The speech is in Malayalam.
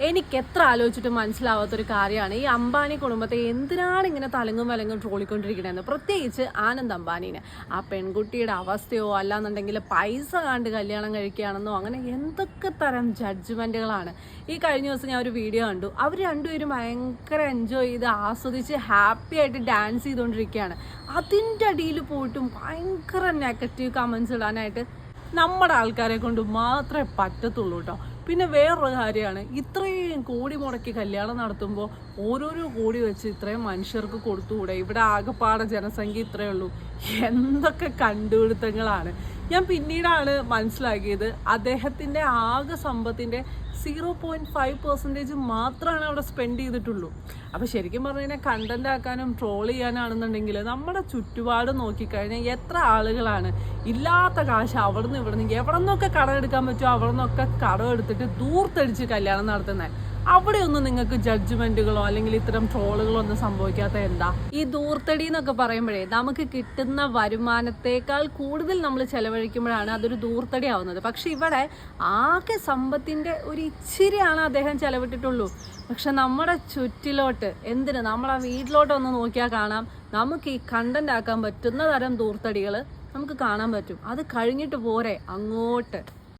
എനിക്ക് എത്ര ആലോചിച്ചിട്ട് മനസ്സിലാവാത്തൊരു കാര്യമാണ് ഈ അംബാനി കുടുംബത്തെ എന്തിനാണ് ഇങ്ങനെ തലങ്ങും വലങ്ങും ട്രോളിക്കൊണ്ടിരിക്കണതെന്ന്. പ്രത്യേകിച്ച് ആനന്ദ് അംബാനീനെ. ആ പെൺകുട്ടിയുടെ അവസ്ഥയോ അല്ലാന്നുണ്ടെങ്കിൽ പൈസ കണ്ട് കല്യാണം കഴിക്കുകയാണെന്നോ അങ്ങനെ എന്തൊക്കെ തരം ജഡ്ജ്മെൻറ്റുകളാണ്. ഈ കഴിഞ്ഞ ദിവസം ഞാൻ ഒരു വീഡിയോ കണ്ടു. അവർ രണ്ടുപേരും ഭയങ്കര എൻജോയ് ചെയ്ത് ആസ്വദിച്ച് ഹാപ്പി ആയിട്ട് ഡാൻസ് ചെയ്തുകൊണ്ടിരിക്കുകയാണ്. അതിൻ്റെ അടിയിൽ പോയിട്ടും ഭയങ്കര നെഗറ്റീവ് കമൻസ് ഇടാനായിട്ട് നമ്മുടെ ആൾക്കാരെ കൊണ്ട് മാത്രമേ പറ്റത്തുള്ളൂ കേട്ടോ. പിന്നെ വേറൊരു കാര്യമാണ്, ഇത്രയും കോടി മുടക്കി കല്യാണം നടത്തുമ്പോൾ ഓരോരോ കോടി വെച്ച് ഇത്രയും മനുഷ്യർക്ക് കൊടുത്തുകൂടെ? ഇവിടെ ആകെപ്പാടെ ജനസംഖ്യ ഇത്രയേ ഉള്ളൂ. എന്തൊക്കെ കണ്ടുപിടുത്തങ്ങളാണ്. ഞാൻ പിന്നീടാണ് മനസ്സിലാക്കിയത് അദ്ദേഹത്തിൻ്റെ ആകെ സമ്പത്തിൻ്റെ 0.5% മാത്രമാണ് അവിടെ സ്പെൻഡ് ചെയ്തിട്ടുള്ളൂ. അപ്പോൾ ശരിക്കും പറഞ്ഞു കഴിഞ്ഞാൽ കണ്ടന്റ് ആക്കാനും ട്രോൾ ചെയ്യാനാണെന്നുണ്ടെങ്കിൽ നമ്മുടെ ചുറ്റുപാട് നോക്കിക്കഴിഞ്ഞാൽ എത്ര ആളുകളാണ് ഇല്ലാത്ത കാശ് അവിടെ നിന്ന് ഇവിടെ നിന്ന് എവിടെ നിന്നൊക്കെ കടം എടുക്കാൻ പറ്റുമോ അവിടെ നിന്നൊക്കെ കടം എടുത്തിട്ട് ദൂർത്തടിച്ച് കല്യാണം നടത്തുന്നത്. അവിടെയൊന്നും നിങ്ങൾക്ക് ജഡ്ജ്മെന്റുകളോ അല്ലെങ്കിൽ ഇത്തരം ട്രോളുകളോ ഒന്നും സംഭവിക്കാത്ത എന്താ? ഈ ദൂർത്തടി എന്നൊക്കെ പറയുമ്പോഴേ നമുക്ക് കിട്ടുന്ന വരുമാനത്തേക്കാൾ കൂടുതൽ നമ്മൾ ചെലവഴിക്കുമ്പോഴാണ് അതൊരു ദൂർത്തടി ആവുന്നത്. പക്ഷെ ഇവിടെ ആകെ സമ്പത്തിന്റെ ഒരു ഇച്ചിരിയാണ് അദ്ദേഹം ചെലവിട്ടിട്ടുള്ളൂ. പക്ഷെ നമ്മുടെ ചുറ്റിലോട്ട് എന്തിന് നമ്മളെ വീട്ടിലോട്ട് ഒന്ന് നോക്കിയാൽ കാണാം, നമുക്ക് ഈ കണ്ടന്റ് ആക്കാൻ പറ്റുന്ന തരം ദൂർത്തടികൾ നമുക്ക് കാണാൻ പറ്റും. അത് കഴിഞ്ഞിട്ട് പോരെ അങ്ങോട്ട്